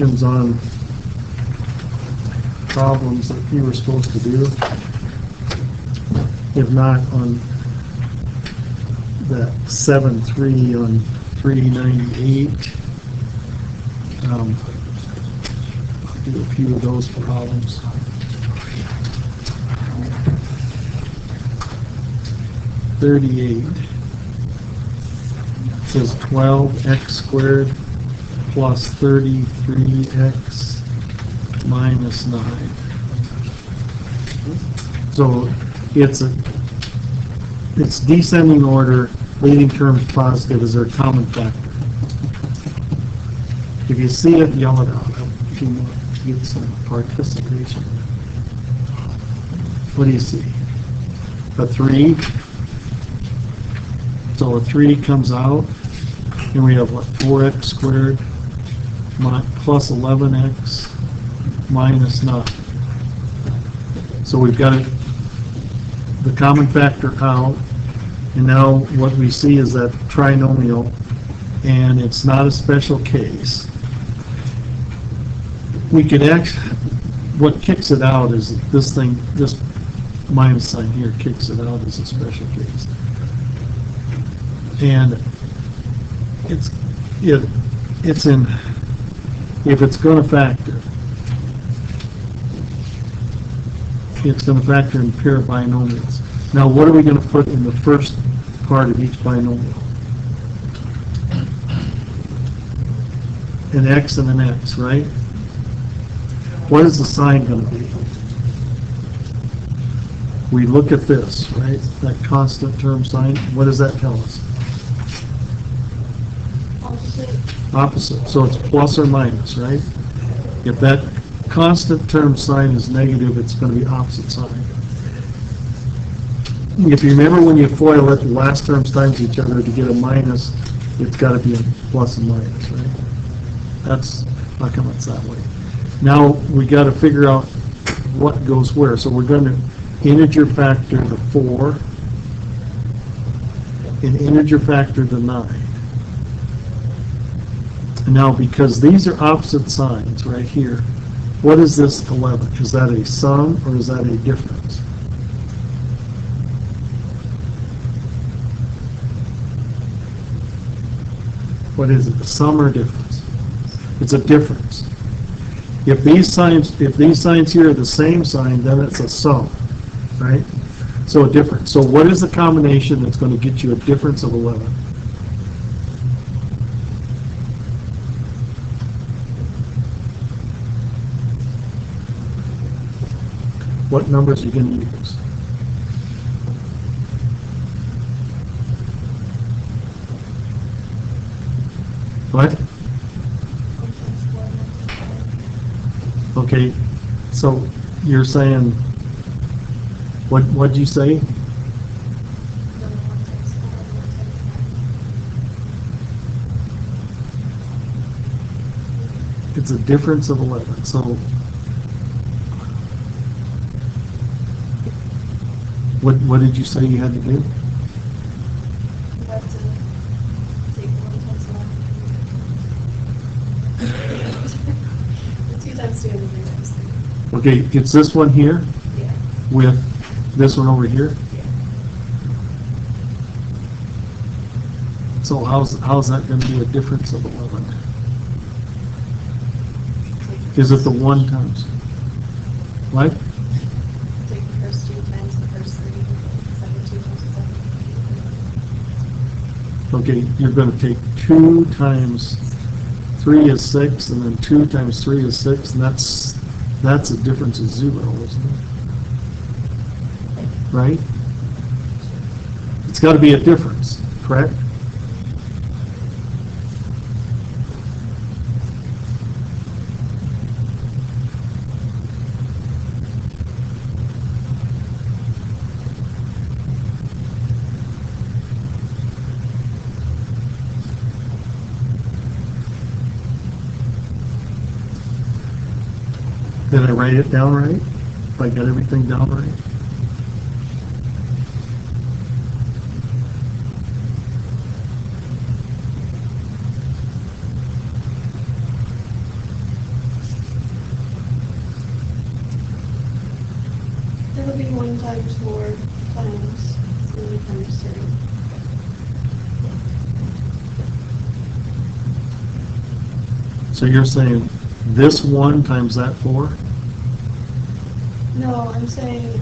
on problems that you were supposed to do. If not, on that 7-3 on 398, I'll do a few of those problems. Says 12x squared plus 33x minus 9. So it's descending order, leading terms positive is their common factor. If you see it, yell it out if you want to get some participation. What do you see? A 3. So a 3 comes out, and we have what, 4x squared plus 11x minus 9. So we've got the common factor out, and now what we see is that trinomial, and it's not a special case. We could actually, what kicks it out is this thing, this minus sign here kicks it out as a special case. And it's in, if it's going to factor, it's going to factor in pair of binomials. Now what are we going to put in the first part of each binomial? An x and an x, right? What is the sign going to be? We look at this, right? That constant term sign. What does that tell us? Opposite. So it's plus or minus, right? If that constant term sign is negative, it's going to be opposite sign. If you remember when you FOIL it, the last terms times each other to get a minus, it's got to be a plus and minus, right? That's how come it's that way. Now we got to figure out what goes where. So we're going to integer factor the 4 and integer factor the 9. Now, because these are opposite signs right here, what is this 11? Is that a sum or is that a difference? What is it, a sum or a difference? It's a difference. If these signs here are the same sign, then it's a sum, right? So a difference. So what is the combination that's going to get you a difference of 11? What numbers are you going to use? What? Okay, so you're saying, what'd you say? It's a difference of 11. So what did you say you had to do? You have to take 1 times 1. 2 times 2 and 3 times 3. Okay, it's this one here? Yeah. With this one over here? Yeah. So how's that going to be a difference of 11? Is it the 1 times? What? Take the first 2 times the first 3, second 2 times the second. Okay, you're going to take 2 times 3 is 6, and then 2 times 3 is 6, and that's a difference of 0, isn't it? Right? It's got to be a difference, correct? Did I write it down right? If I got everything down right? would be 1 times 4 times 3 times 3. So you're saying this 1 times that 4? No, I'm saying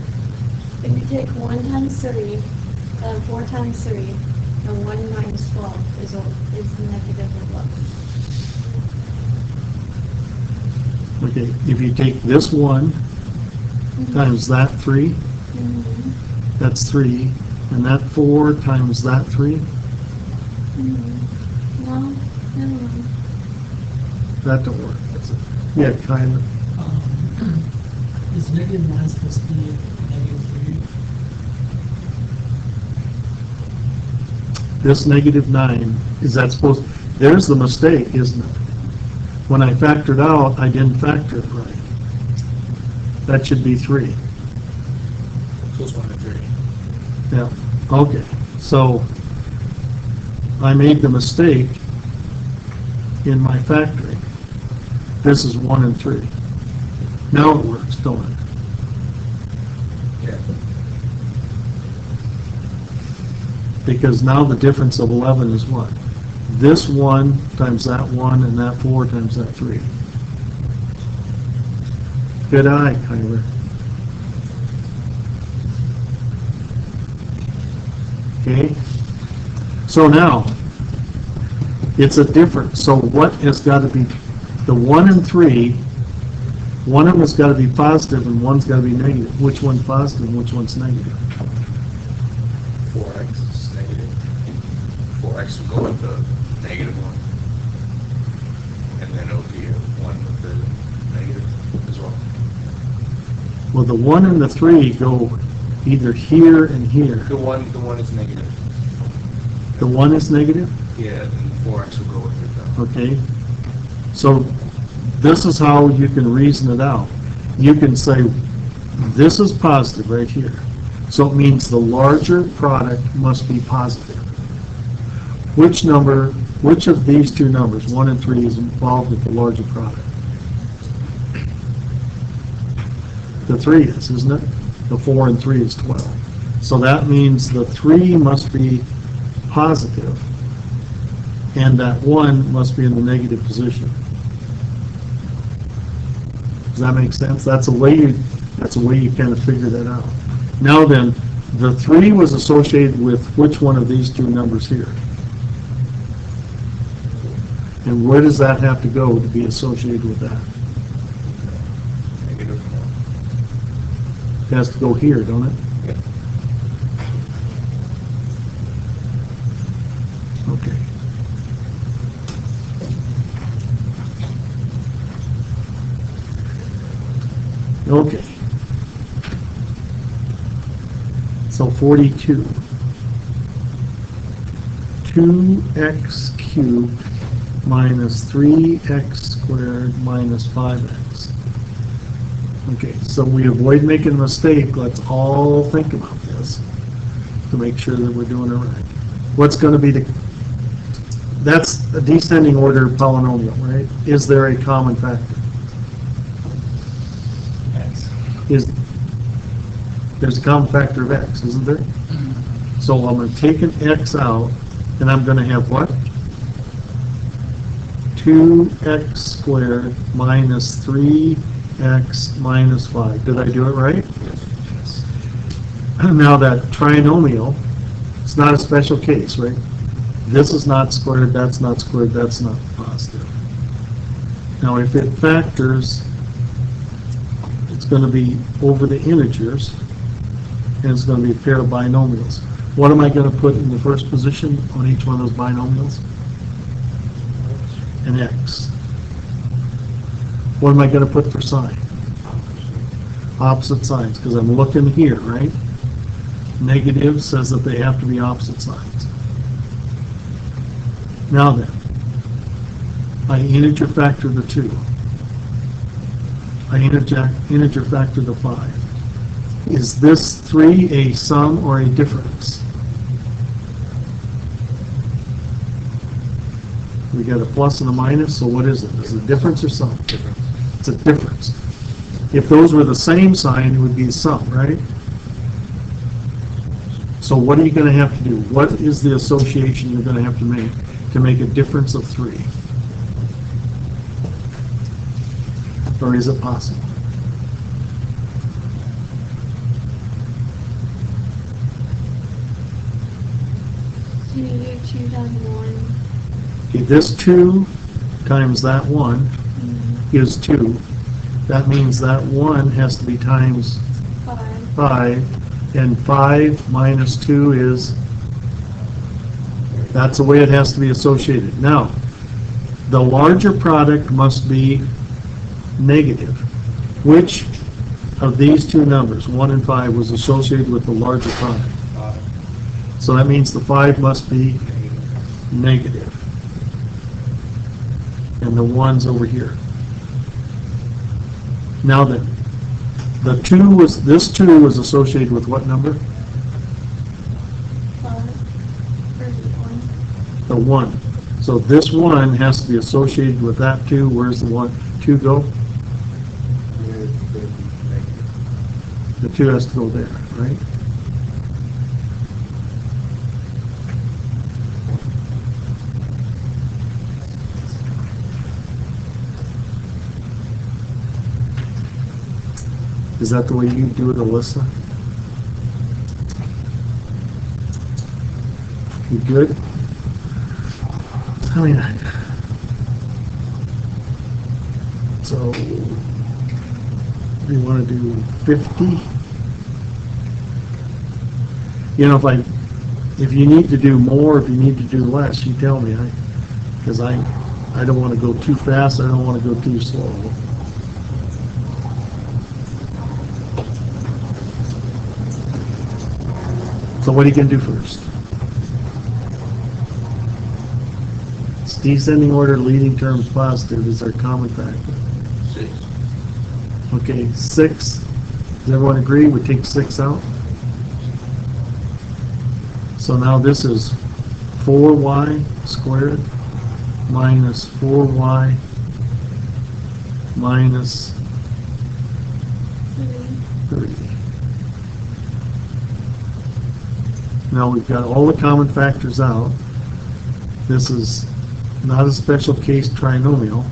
if you take 1 times 3, 4 times 3, and 1 minus 12 is negative 11. Okay, if you take this 1 times that 3, Mm-hmm. that's 3, and that 4 times that 3, Mm-hmm. No, never mind. that don't work, does it? Yeah, kind of. Is negative 9 supposed to be negative 3? This negative 9, is that supposed, there's the mistake, isn't it? When I factored out, I didn't factor it right. That should be 3. So it's 1 and 3. Yeah, okay. So I made the mistake in my factoring. This is 1 and 3. Now it works, don't it? Yeah. Because now the difference of 11 is what? This 1 times that 1 and that 4 times that 3. Good eye, Kyler. Okay? So now, it's a difference. So what has got to be, the 1 and 3, one of them has got to be positive and one's got to be negative. Which one's positive and which one's negative? 4x is negative. 4x will go with the negative 1. And then it'll be a 1 with the negative as well. Well, the 1 and the 3 go either here and here. The one is negative. The 1 is negative? Yeah, and 4x will go with it though. Okay. So this is how you can reason it out. You can say this is positive right here. So it means the larger product must be positive. Which of these two numbers, 1 and 3, is involved with the larger product? The 3 is, isn't it? The 4 and 3 is 12. So that means the 3 must be positive, and that 1 must be in the negative position. Does that make sense? That's a way you kind of figure that out. Now then, the 3 was associated with which one of these two numbers here? And where does that have to go to be associated with that? Negative 1. It has to go here, don't it? Yeah. Okay. Okay. So 42. 2x cubed minus 3x squared minus 5x. Okay, so we avoid making a mistake. Let's all think about this to make sure that we're doing it right. What's going to be that's a descending order polynomial, right? Is there a common factor? X. There's a common factor of x, isn't there? So I'm going to take an x out, and I'm going to have what? 2x squared minus 3x minus 5. Did I do it right? Yes. Now that trinomial, it's not a special case, right? This is not squared, that's not squared, that's not positive. Now if it factors, it's going to be over the integers, and it's going to be a pair of binomials. What am I going to put in the first position on each one of those binomials? An x. What am I going to put for sign? Opposite signs, because I'm looking here, right? Negative says that they have to be opposite signs. Now then, I integer factor the 2. I integer factor the 5. Is this 3 a sum or a difference? We got a plus and a minus, so what is it? Is it a difference or sum? Difference. It's a difference. If those were the same sign, it would be a sum, right? So what are you going to have to do? What is the association you're going to have to make a difference of 3? Or is it possible? So you do 2 times 1. Okay, this 2 times that 1 is 2. That means that 1 has to be times 5. 5, and 5 minus 2 is, that's the way it has to be associated. Now, the larger product must be negative. Which of these two numbers, 1 and 5, was associated with the larger product? So that means the 5 must be negative. And the 1's over here. Now then, the 2 was, this 2 was associated with what number? 5. Or 1. The 1. So this 1 has to be associated with that 2. Where's the 2 go? The 2 has to go there, right? Is that the way you do it, Alyssa? You good? I mean, so do you want to do 50? You know, if you need to do more, if you need to do less, you tell me. Because I don't want to go too fast. I don't want to go too slow. So what are you going to do first? It's descending order, leading terms positive is our common factor. 6. Okay, 6. Does everyone agree? We take 6 out. So now this is 4y squared minus 4y minus 3. Now we've got all the common factors out. This is not a special case trinomial.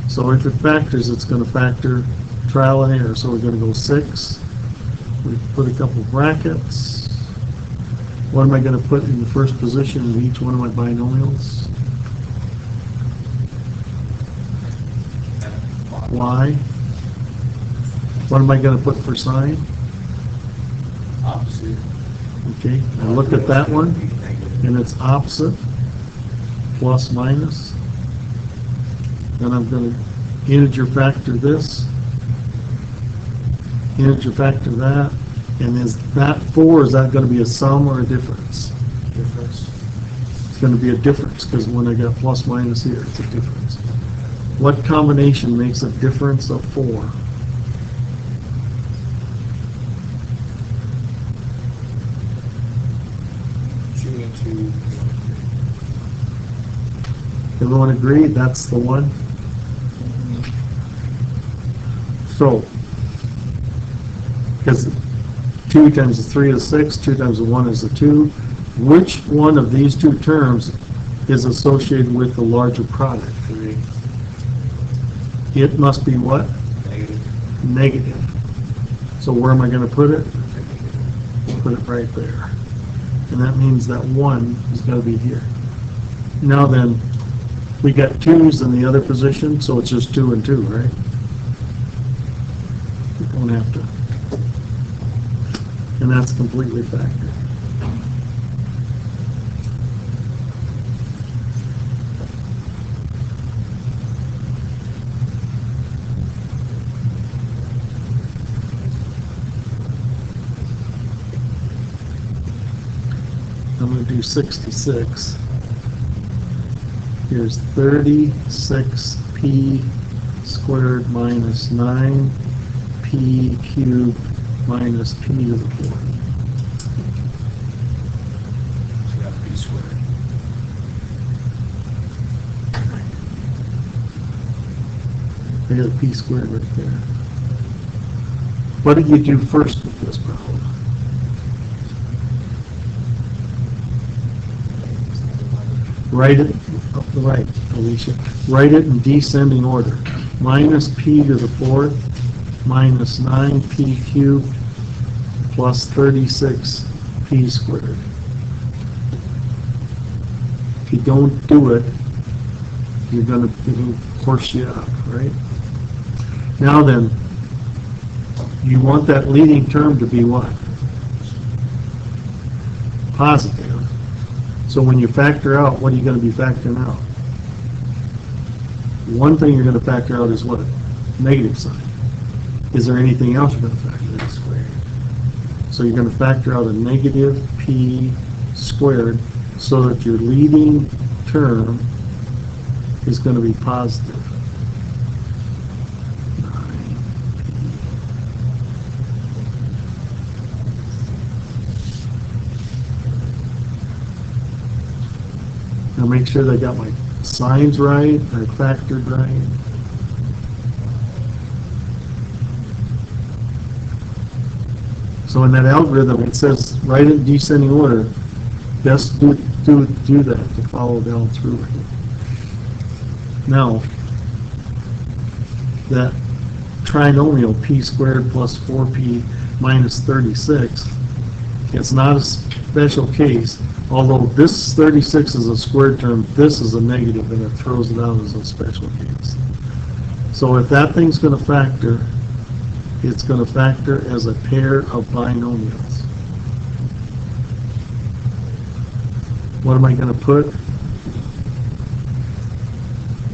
So if it factors, it's going to factor trial and error. So we're going to go 6. We put a couple brackets. What am I going to put in the first position of each one of my binomials? Y. What am I going to put for sign? Opposite. Okay, I look at that one, and it's opposite, plus minus. Then I'm going to integer factor this, integer factor that, and is that 4, is that going to be a sum or a difference? Difference. It's going to be a difference, because when I got plus minus here, it's a difference. What combination makes a difference of 4? Everyone agree that's the one? So, because 2 times the 3 is 6, 2 times the 1 is the 2. Which one of these two terms is associated with the larger product? 3. It must be what? Negative. Negative. So where am I going to put it? Put it right there. And that means that 1 is going to be here. Now then, we got 2's in the other position, so it's just 2 and 2, right? We don't have to. And that's completely factored. I'm going to do 66. Here's 36p squared minus 9p cubed minus p to the 4th. So you got B squared. I got a p squared right there. What did you do first with this problem? Write it, right, Alicia, write it in descending order. Minus p to the fourth minus 9p cubed plus 36p squared. If you don't do it, it'll force you up, right? Now then, you want that leading term to be what? Positive. So when you factor out, what are you going to be factoring out? One thing you're going to factor out is what? Negative sign. Is there anything else you're going to factor in? Squared. So you're going to factor out a negative p squared so that your leading term is going to be positive. 9p. Now make sure they got my signs right, they're factored right. So in that algorithm, it says write it in descending order. Best do that to follow down through it. Now, that trinomial p squared plus 4p minus 36, it's not a special case, although this 36 is a squared term, this is a negative, and it throws it out as a special case. So if that thing's going to factor, it's going to factor as a pair of binomials. What am I going to put?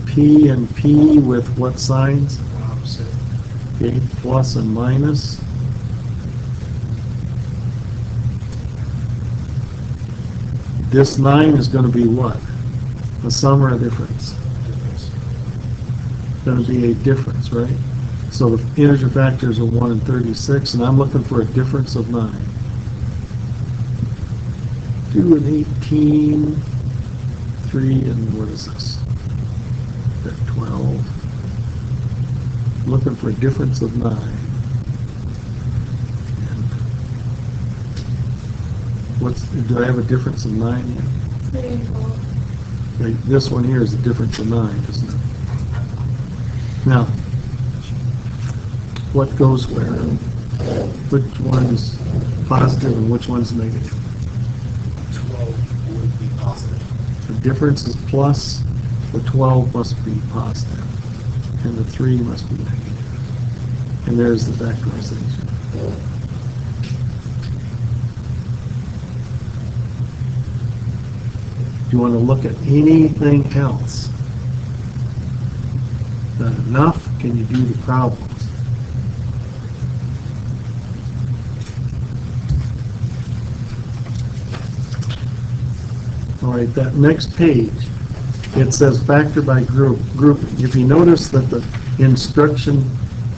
P and P with what signs? Opposite. Okay, plus and minus. This 9 is going to be what? A sum or a difference? Difference. Going to be a difference, right? So the integer factors are 1 and 36, and I'm looking for a difference of 9. 2 and 18, 3 and what is this? That 12. Looking for a difference of 9. Do I have a difference of 9 yet? 3 and 12. Okay, this one here is a difference of 9, isn't it? Now, what goes where? Which one's positive and which one's negative? 12 would be positive. The difference is plus, the 12 must be positive, and the 3 must be negative. And there's the factorization. Do you want to look at anything else? Not enough? Can you do the problems? All right, that next page, it says factor by grouping. If you notice that the instruction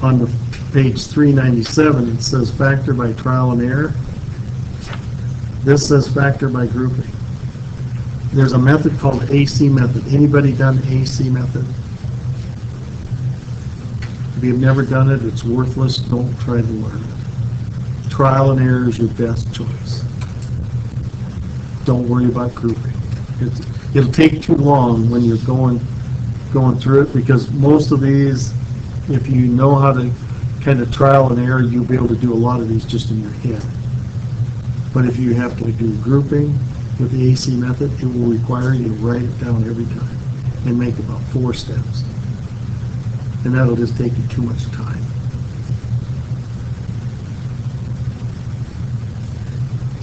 on the page 397, it says factor by trial and error. This says factor by grouping. There's a method called AC method. Anybody done AC method? If you've never done it, it's worthless. Don't try to learn it. Trial and error is your best choice. Don't worry about grouping. It'll take too long when you're going through it, because most of these, if you know how to kind of trial and error, you'll be able to do a lot of these just in your head. But if you have to do grouping with the AC method, it will require you to write it down every time and make about 4 steps. And that'll just take you too much time.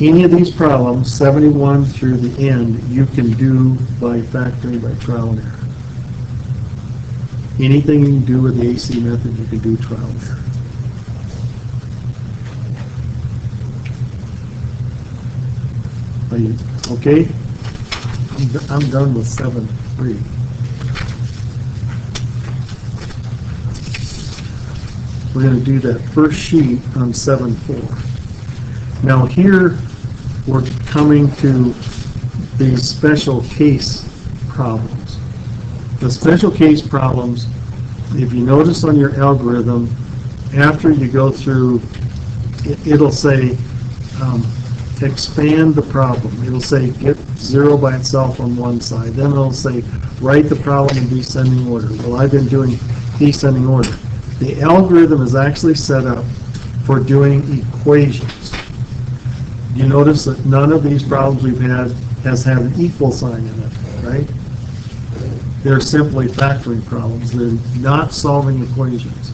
Any of these problems, 71 through the end, you can do by factoring by trial and error. Anything you can do with the AC method, you can do trial and error. Are you okay? I'm done with 7.3. We're going to do that first sheet on 7.4. Now here, we're coming to these special case problems. The special case problems, if you notice on your algorithm, after you go through, it'll say expand the problem. It'll say get 0 by itself on one side. Then it'll say write the problem in descending order. Well, I've been doing descending order. The algorithm is actually set up for doing equations. You notice that none of these problems we've had has had an equal sign in it, right? They're simply factoring problems. They're not solving equations.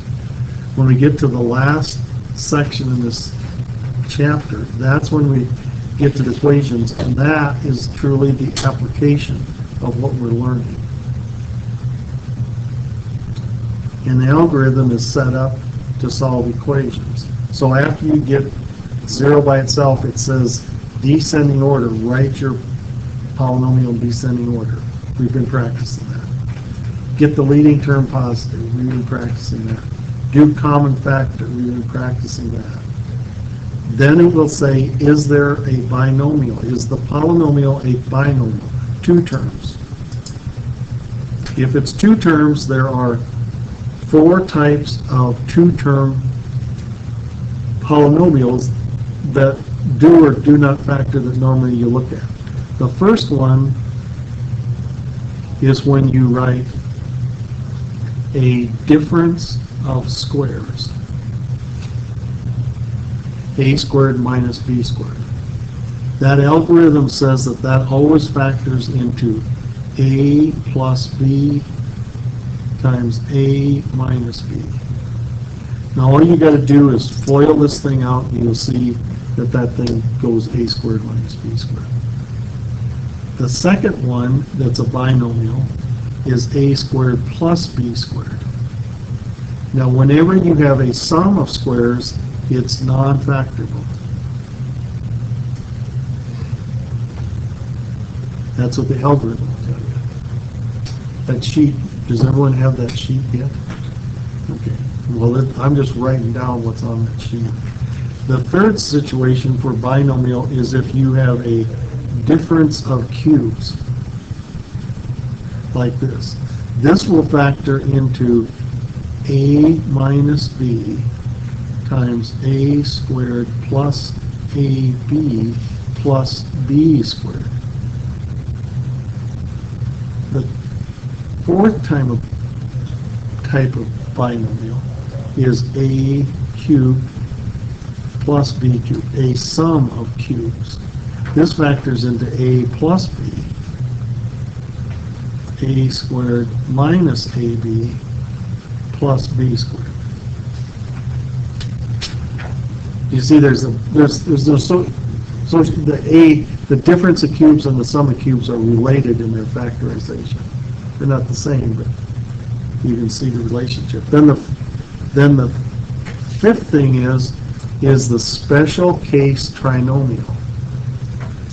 When we get to the last section in this chapter, that's when we get to the equations, and that is truly the application of what we're learning. And the algorithm is set up to solve equations. So after you get 0 by itself, it says descending order. Write your polynomial in descending order. We've been practicing that. Get the leading term positive. We've been practicing that. Do common factor. We've been practicing that. Then it will say, is there a binomial? Is the polynomial a binomial? 2 terms. If it's 2 terms, there are 4 types of 2-term polynomials that do or do not factor that normally you look at. The first one is when you write a difference of squares. A squared minus b squared. That algorithm says that that always factors into a plus b times a minus b. Now all you got to do is FOIL this thing out and you'll see that that thing goes a squared minus b squared. The second one that's a binomial is a squared plus b squared. Now whenever you have a sum of squares, it's non-factorable. That's what the algorithm will tell you. That sheet, does everyone have that sheet yet? Okay. Well, I'm just writing down what's on that sheet. The third situation for binomial is if you have a difference of cubes, like this. This will factor into a minus b times a squared plus ab plus b squared. The fourth type of binomial is a cubed plus b cubed, a sum of cubes. This factors into a plus b, a squared minus ab plus b squared. You see, there's no the difference of cubes and the sum of cubes are related in their factorization. They're not the same, but you can see the relationship. Then the fifth thing is the special case trinomial.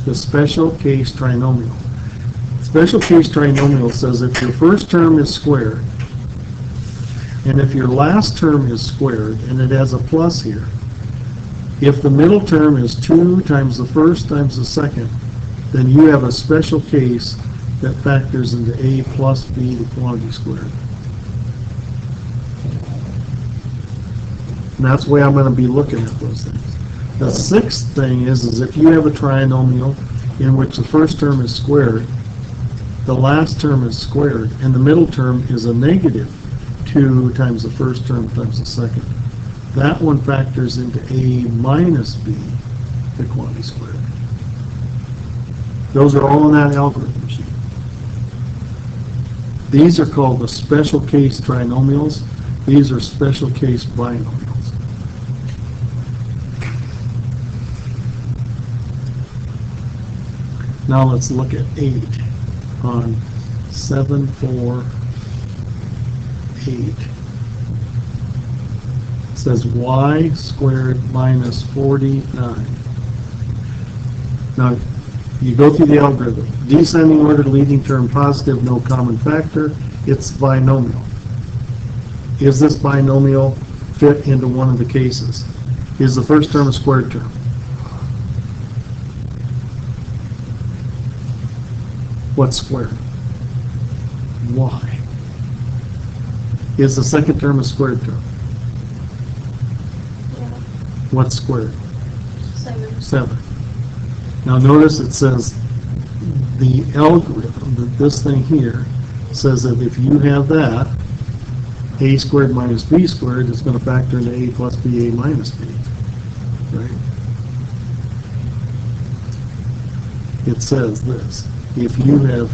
The special case trinomial. Special case trinomial says if your first term is squared, and if your last term is squared, and it has a plus here, if the middle term is 2 times the first times the second, then you have a special case that factors into a plus b, the quantity squared. And that's the way I'm going to be looking at those things. The sixth thing is if you have a trinomial in which the first term is squared, the last term is squared, and the middle term is a negative 2 times the first term times the second. That one factors into a minus b, the quantity squared. Those are all in that algorithm sheet. These are called the special case trinomials. These are special case binomials. Now let's look at 8 on 748. It says y squared minus 49. Now, you go through the algorithm. Descending order, leading term positive, no common factor. It's binomial. Is this binomial fit into one of the cases? Is the first term a squared term? What's squared? Y. Is the second term a squared term? Yeah. What's squared? 7. 7. Now notice it says the algorithm, that this thing here, says that if you have that, a squared minus b squared is going to factor into a plus b, a minus b, right? It says this, if you have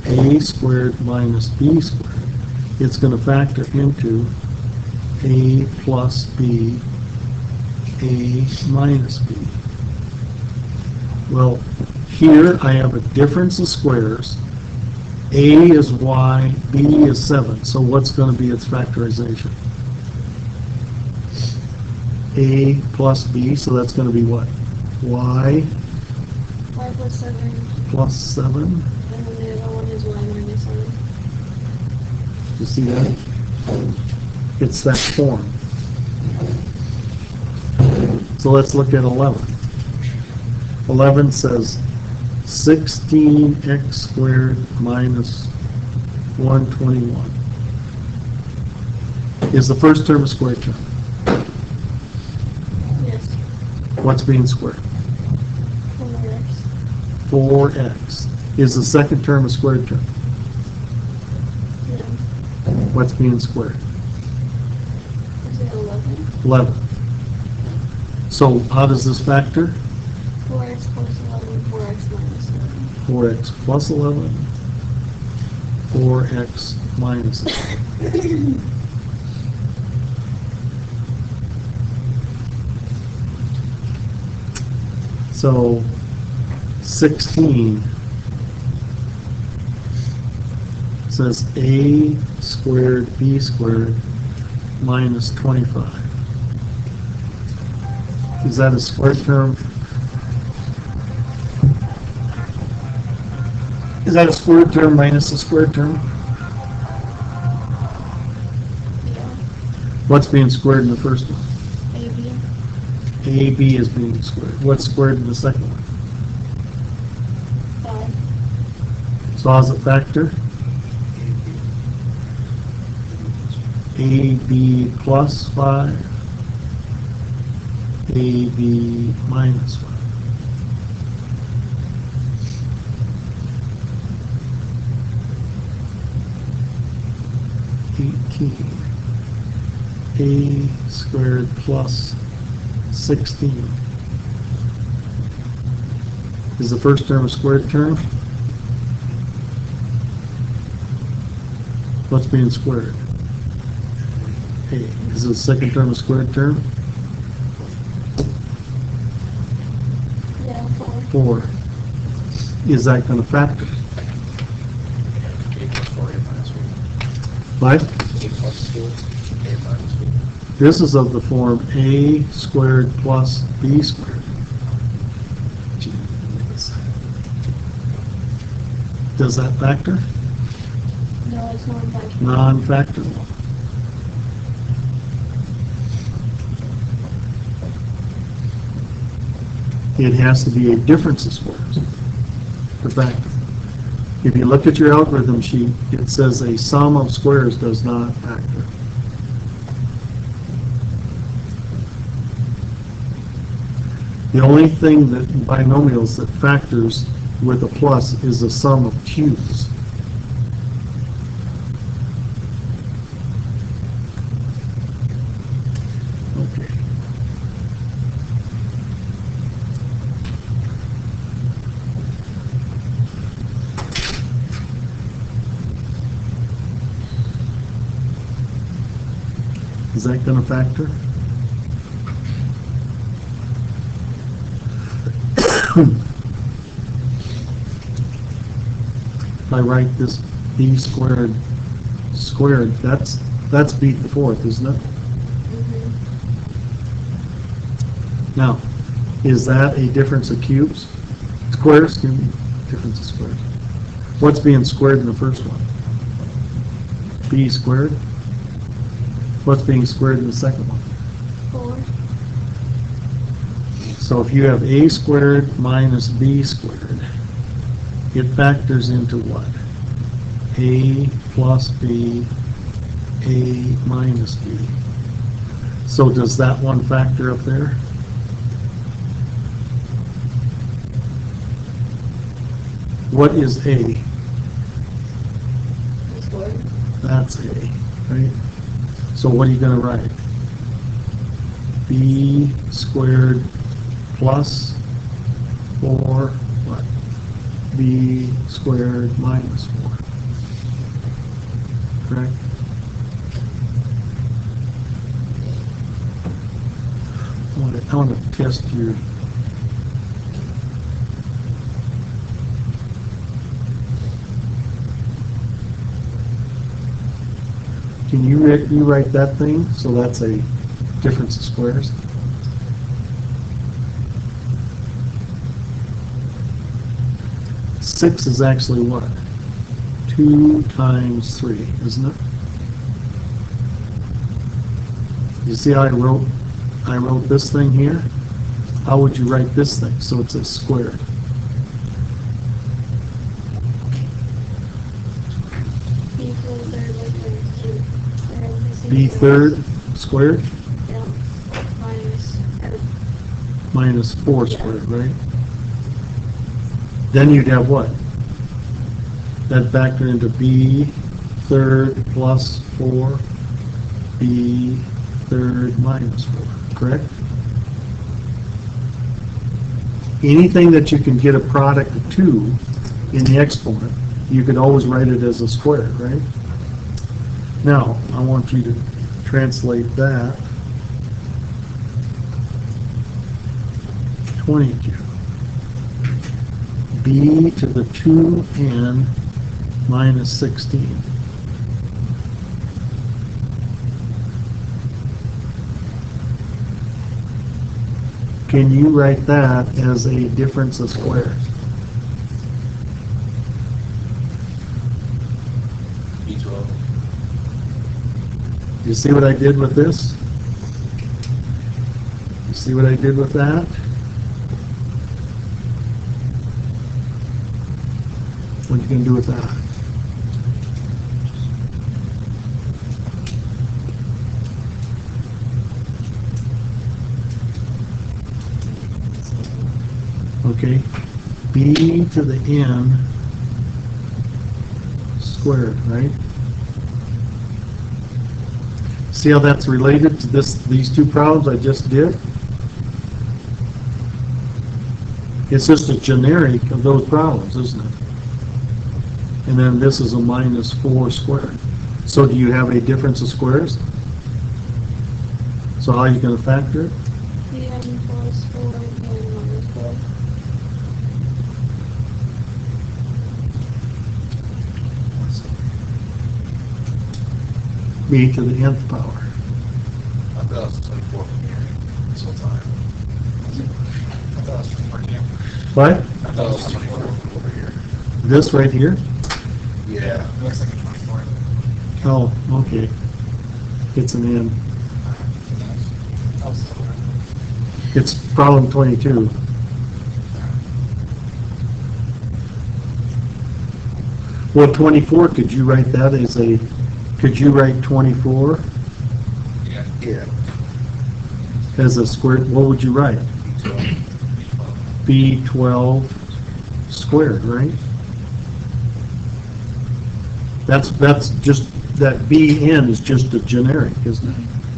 a squared minus b squared, it's going to factor into a plus b, a minus b. Well, here I have a difference of squares. A is y, b is 7. So what's going to be its factorization? A plus b, so that's going to be what? Y 5 plus 7, plus 7. and then the other one is y minus 7. You see that? It's that form. So let's look at 11. 11 says 16x squared minus 121 is the first term a squared term. Yes. What's being squared? 4x. 4x. Is the second term a squared term? No. What's being squared? Is it 11? 11. So how does this factor? 4x plus 11, 4x minus 7. 4x plus 11, 4x minus 11. So 16 says a squared b squared minus 25. Is that a square term? Is that a square term minus a square term? Yeah. What's being squared in the first one? AB. AB is being squared. What's squared in the second one? 5. So how's it factor? AB plus 5, AB minus 5. A squared plus 16. Is the first term a squared term? What's being squared? A. Is the second term a squared term? Yeah, 4. 4. Is that going to factor? A plus 4, a minus 4. Right? A plus 4, a minus 4. This is of the form a squared plus b squared. Does that factor? No, it's non-factor. Non-factorable. It has to be a difference of squares to factor. If you look at your algorithm sheet, it says a sum of squares does not factor. The only thing that binomials that factors with a plus is the sum of cubes. Okay. Is that going to factor? If I write this b squared squared, that's b to the fourth, isn't it? Mm-hmm. Now, is that a difference of cubes? Squares, excuse me, difference of squares. What's being squared in the first one? B squared. What's being squared in the second one? 4. So if you have a squared minus b squared, it factors into what? A plus b, a minus b. So does that one factor up there? What is A? Squared. That's A, right? So what are you gonna write? B squared plus 4, what? B squared minus 4. Correct? I want to test your... Can you rewrite that thing so that's a difference of squares? Six is actually what? 2 times 3, isn't it? You see how I wrote this thing here? How would you write this thing so it's a squared? B full third like two. B third squared Yeah. minus 4 squared, right? Then you'd have what? That factor into B third plus 4, B third minus 4, correct? Anything that you can get a product of 2 in the exponent, you could always write it as a square, right? Now, I want you to translate that. 22. B to the 2n minus 16. Can you write that as a difference of squares? B12. You see what I did with this? You see what I did with that? What are you going to do with that? Okay, b to the n squared, right? See how that's related to these two problems I just did? It's just a generic of those problems, isn't it? And then this is a minus 4 squared. So do you have a difference of squares? So how are you going to factor it? n plus 4 and minus 4. B to the nth power. I thought it was 24 from here this whole time. I thought it was from here. What? I thought it was 24 from over here. This right here? Yeah. It looks like a 24. Oh, okay. It's an N. It's problem 22. Well, 24, could you write that as a, could you write 24 Yeah. Yeah. as a square, what would you write? B12 squared, right? That's just, that Bn is just a generic, isn't it?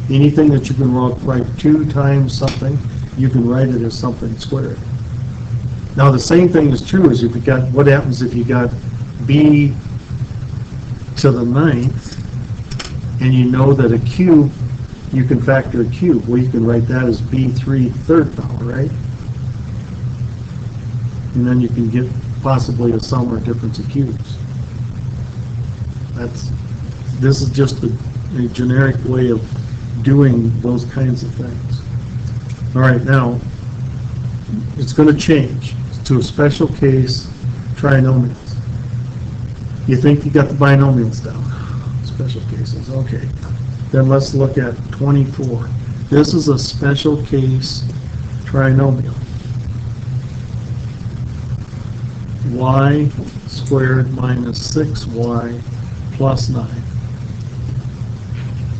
Anything that you can write 2 times something, you can write it as something squared. Now, the same thing is true as if you got, what happens if you got b to the 9th, and you know that a cube, you can factor a cube. Well, you can write that as b3 third power, right? And then you can get possibly a sum or difference of cubes. This is just a generic way of doing those kinds of things. All right, now, it's going to change to a special case trinomials. You think you got the binomials down? Special cases, okay. Then let's look at 24. This is a special case trinomial. Y squared minus 6y plus 9.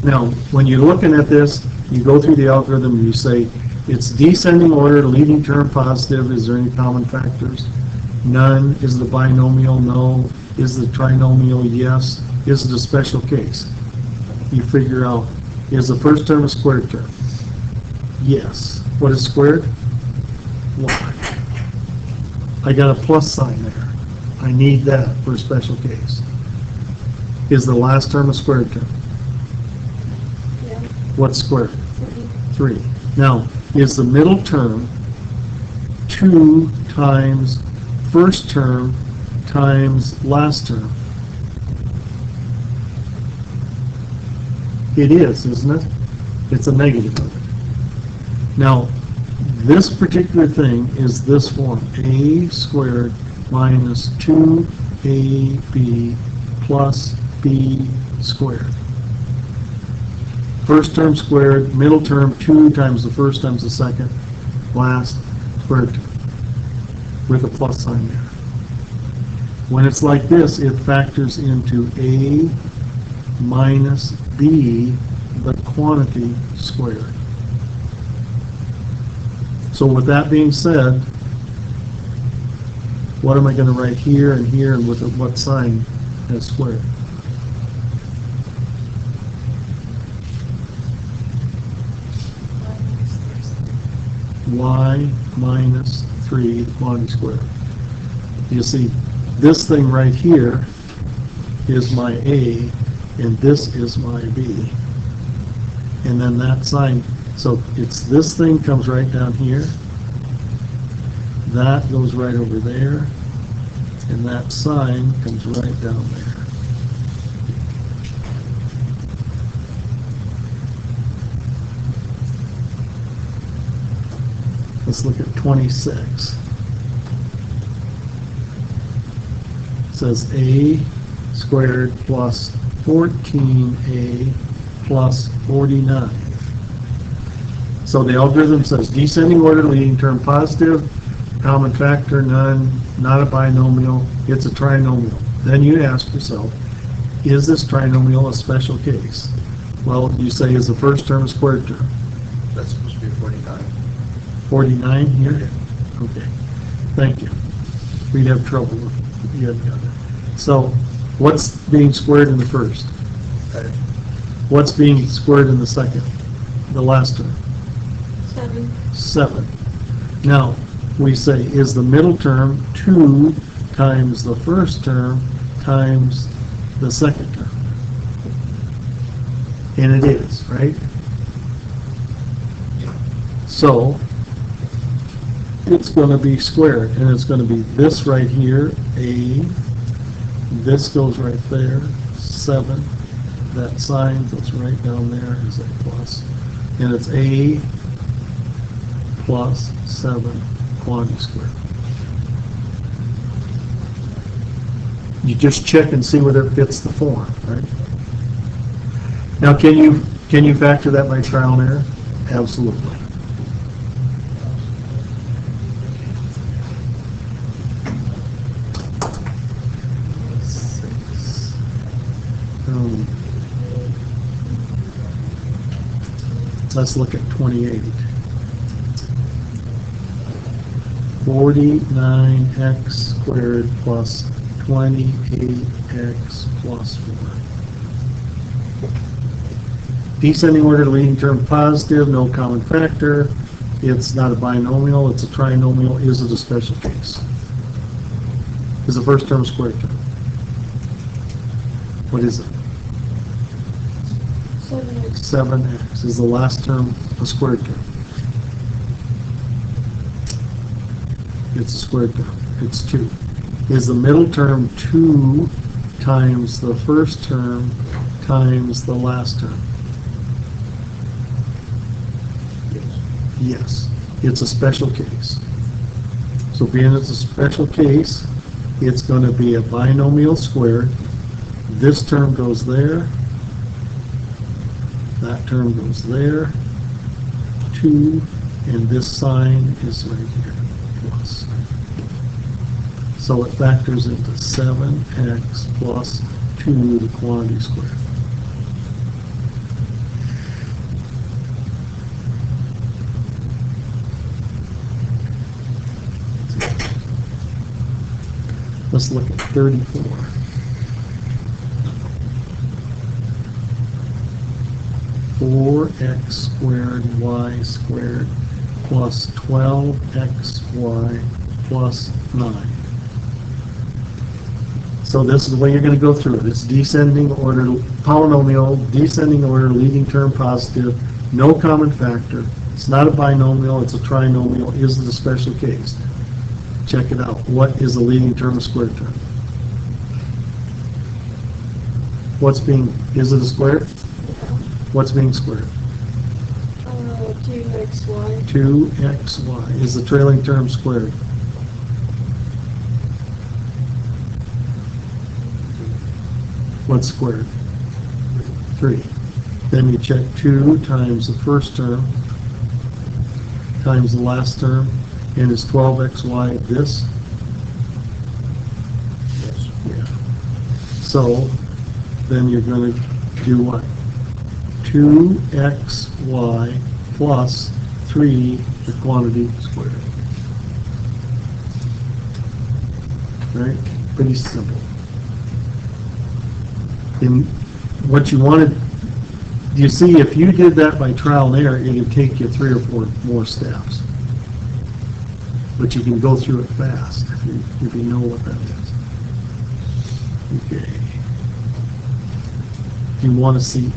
Now, when you're looking at this, you go through the algorithm and you say, it's descending order, leading term positive, is there any common factors? None. Is it a binomial? No. Is it a trinomial? Yes. Is it a special case? You figure out, is the first term a squared term? Yes. What is squared? Y. I got a plus sign there. I need that for a special case. Is the last term a squared term? Yeah. What's squared? 3. 3. Now, is the middle term 2 times first term times last term? It is, isn't it? It's a negative of it. Now, this particular thing is this form, a squared minus 2ab plus b squared. First term squared, middle term 2 times the first times the second, last squared term, with a plus sign there. When it's like this, it factors into a minus b, the quantity squared. So with that being said, what am I going to write here and here, and with what sign as squared? Y minus 3, the quantity squared. You see, this thing right here is my A, and this is my B. And then that sign, so it's this thing comes right down here, that goes right over there, and that sign comes right down there. Let's look at 26. It says a squared plus 14a plus 49. So the algorithm says descending order, leading term positive, common factor none, not a binomial, it's a trinomial. Then you ask yourself, is this trinomial a special case? Well, you say, is the first term a squared term? That's supposed to be 49. 49 here? Okay, thank you. We'd have trouble if you hadn't got it. So, what's being squared in the first? What's being squared in the second? The last term? 7. 7. Now, we say, is the middle term 2 times the first term times the second term? And it is, right? So, it's going to be squared, and it's going to be this right here, a, this goes right there, 7, that sign goes right down there is a plus, and it's a plus 7 quantity squared. You just check and see whether it fits the form, right? Now, can you factor that by trial and error? Absolutely. Let's look at 28. 49x squared plus 28x plus 4. Descending order, leading term positive, no common factor. It's not a binomial, it's a trinomial. Is it a special case? Is the first term a squared term? What is it? 7. 7x. Is the last term a squared term? It's a squared term. It's 2. Is the middle term 2 times the first term times the last term? Yes. It's a special case. So being it's a special case, it's going to be a binomial squared. This term goes there. That term goes there. 2, and this sign is right here, plus. So it factors into 7x plus 2, the quantity squared. let's look at 34. Four x squared y squared plus 12xy plus 9. So this is the way you're going to go through it. It's descending order, polynomial, descending order, leading term positive, no common factor. It's not a binomial, it's a trinomial. Is it a special case? Check it out. What is the leading term of square term? Is it a square? What's being squared? 2xy. 2xy. Is the trailing term squared? What's squared? 3. Then you check 2 times the first term times the last term, and is 12xy this? Yes. Yeah. So then you're going to do what? 2xy plus 3, the quantity squared. Right? Pretty simple. And what you wanted, you see, if you did that by trial and error, it would take you 3 or 4 more steps. But you can go through it fast if you know what that is. Okay. You want to see